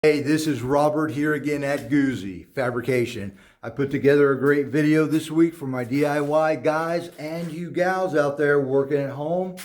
Hey, this is Robert here again at Guzzi Fabrication. I put together a great video this week for my DIY guys and you gals out there working at home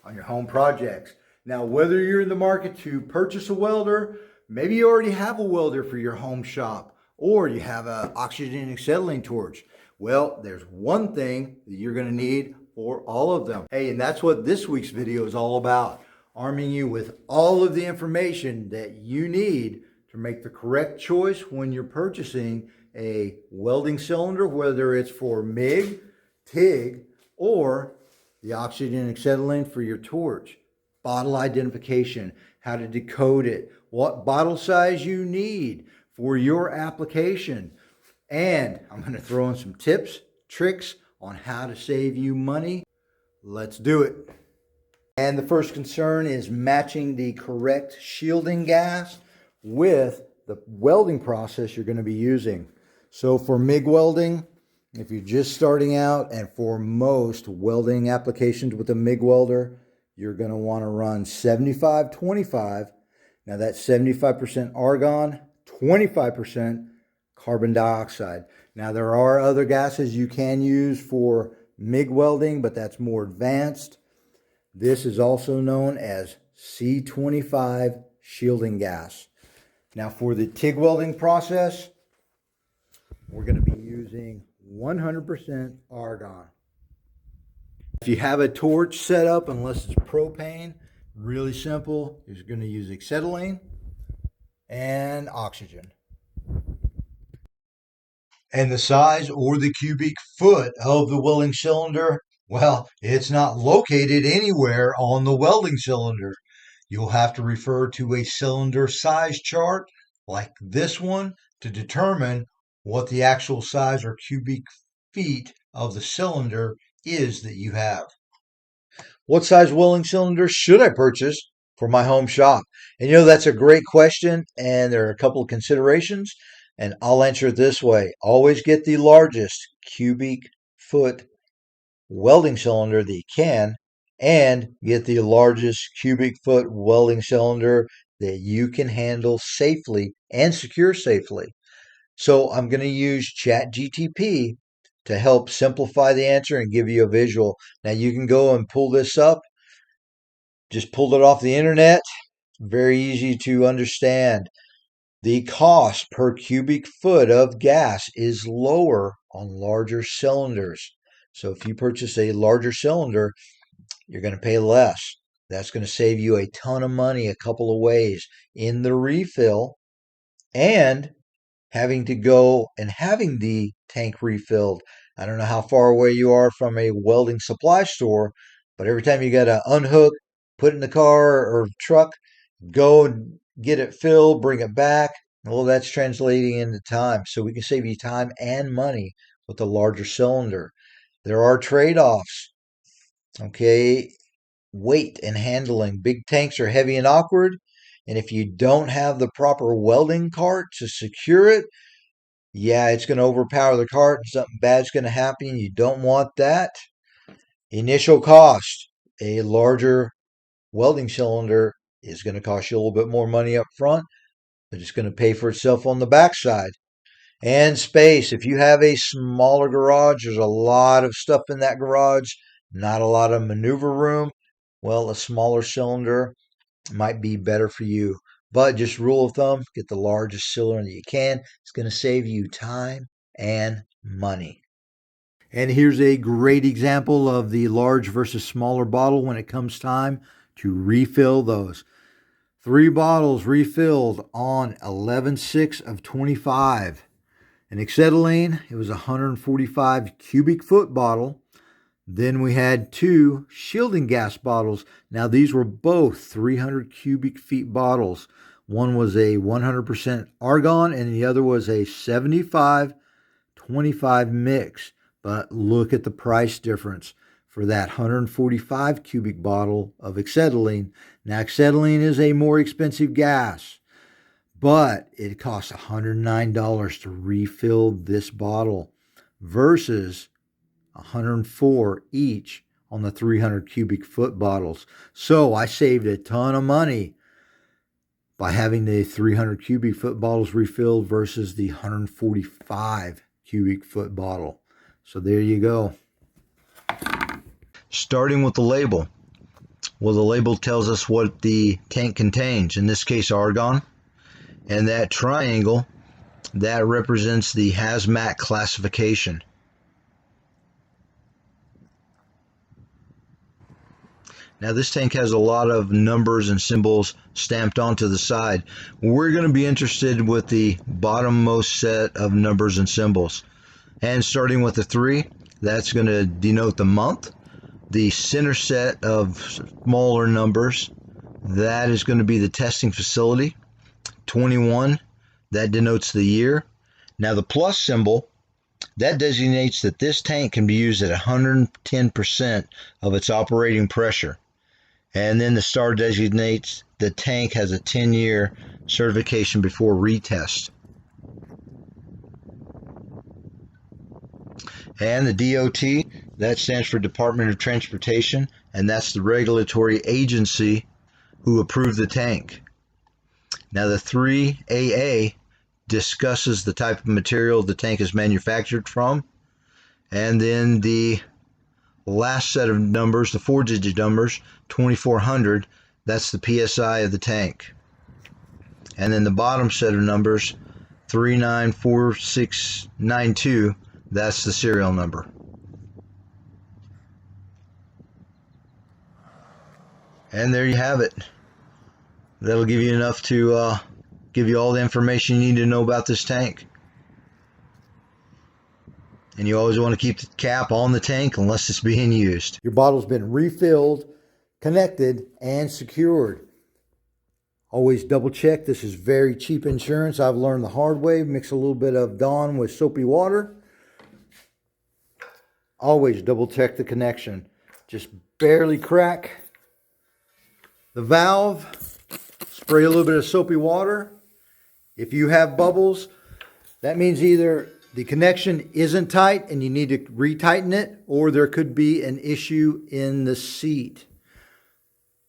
on your home projects. Now, whether you're in the market to purchase a welder, maybe you already have a welder for your home shop, or you have an oxygen acetylene torch. Well, there's one thing that you're going to need for all of them. Hey, and that's what this week's video is all about. Arming you with all of the information that you need to make the correct choice when you're purchasing a welding cylinder, whether it's for MIG, TIG, or the oxygen acetylene for your torch. Bottle identification, how to decode it, what bottle size you need for your application. And I'm going to throw in some tips, tricks on how to save you money. Let's do it. And the first concern is matching the correct shielding gas with the welding process you're going to be using. So for MIG welding, if you're just starting out, and for most welding applications with a MIG welder, you're going to want to run 75-25. Now that's 75% argon, 25% carbon dioxide. Now there are other gases you can use for MIG welding, but that's more advanced. This is also known as C25 shielding gas. Now for the TIG welding process, we're going to be using 100% argon. If you have a torch set up, unless it's propane, really simple, you're going to use acetylene and oxygen. And the size or the cubic foot of the welding cylinder, well, it's not located anywhere on the welding cylinder. You'll have to refer to a cylinder size chart like this one to determine what the actual size or cubic feet of the cylinder is that you have. What size welding cylinder should I purchase for my home shop? And that's a great question, and there are a couple of considerations, and I'll answer it this way. Always get the largest cubic foot welding cylinder that you can, and get the largest cubic foot welding cylinder that you can handle safely and secure safely. So I'm going to use ChatGTP to help simplify the answer and give you a visual. Now you can go and pull this up. Just pulled it off the internet. Very easy to understand. The cost per cubic foot of gas is lower on larger cylinders. So if you purchase a larger cylinder, you're going to pay less. That's going to save you a ton of money a couple of ways: in the refill, and having to go and having the tank refilled. I don't know how far away you are from a welding supply store, but every time you got to unhook, put it in the car or truck, go and get it filled, bring it back. Well, that's translating into time. So we can save you time and money with a larger cylinder. There are trade-offs. Okay, weight and handling. Big tanks are heavy and awkward, and if you don't have the proper welding cart to secure it, yeah, it's going to overpower the cart and something bad's going to happen. You don't want that. Initial cost. A larger welding cylinder is going to cost you a little bit more money up front, but it's going to pay for itself on the backside. And space. If you have a smaller garage, there's a lot of stuff in that garage, not a lot of maneuver room. Well, a smaller cylinder might be better for you. But just rule of thumb, get the largest cylinder that you can. It's going to save you time and money. And here's a great example of the large versus smaller bottle when it comes time to refill those. 3 bottles refilled on 11/6 of 25. An acetylene, it was a 145 cubic foot bottle. Then we had 2 shielding gas bottles. Now these were both 300 cubic feet bottles. One was a 100% argon and the other was a 75-25 mix. But look at the price difference for that 145 cubic bottle of acetylene. Now acetylene is a more expensive gas, but it costs $109 to refill this bottle versus $104 each on the 300 cubic foot bottles. So I saved a ton of money by having the 300 cubic foot bottles refilled versus the 145 cubic foot bottle. So there you go. Starting with the label. Well, the label tells us what the tank contains, in this case argon, and that triangle, that represents the hazmat classification. Now this tank has a lot of numbers and symbols stamped onto the side. We're going to be interested with the bottommost set of numbers and symbols. And starting with the 3, that's going to denote the month. The center set of smaller numbers, that is going to be the testing facility. 21, that denotes the year. Now the plus symbol, that designates that this tank can be used at 110% of its operating pressure. And then the star designates the tank has a 10-year certification before retest. And the DOT, that stands for Department of Transportation, and that's the regulatory agency who approved the tank. Now the 3AA discusses the type of material the tank is manufactured from, and then the last set of numbers, the 4-digit numbers, 2400, that's the PSI of the tank. And then the bottom set of numbers, 394692, that's the serial number. And there you have it. That'll give you enough to give you all the information you need to know about this tank. And you always want to keep the cap on the tank unless it's being used. Your bottle's been refilled, connected, and secured. Always double check. This is very cheap insurance. I've learned the hard way. Mix a little bit of Dawn with soapy water. Always double check the connection. Just barely crack the valve. Spray a little bit of soapy water. If you have bubbles, that means either the connection isn't tight and you need to retighten it, or there could be an issue in the seat.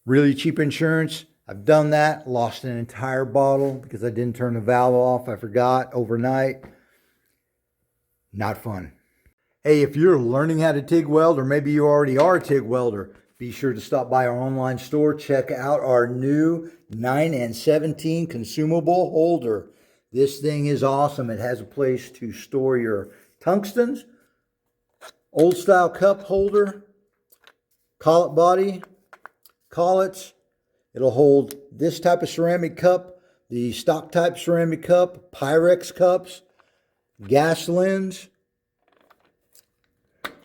Really cheap insurance. I've done that, lost an entire bottle because I didn't turn the valve off. I forgot overnight. Not fun. Hey, if you're learning how to TIG weld, or maybe you already are a TIG welder, be sure to stop by our online store. Check out our new 9 and 17 consumable holder. This thing is awesome. It has a place to store your tungstens, old style cup holder, collet body, collets. It'll hold this type of ceramic cup, the stock type ceramic cup, Pyrex cups, gas lens.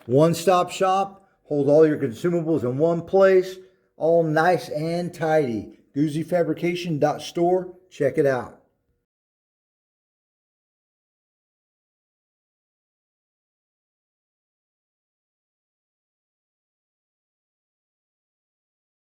One-stop shop. Hold all your consumables in one place. All nice and tidy. GuzziFabrication.store. Check it out.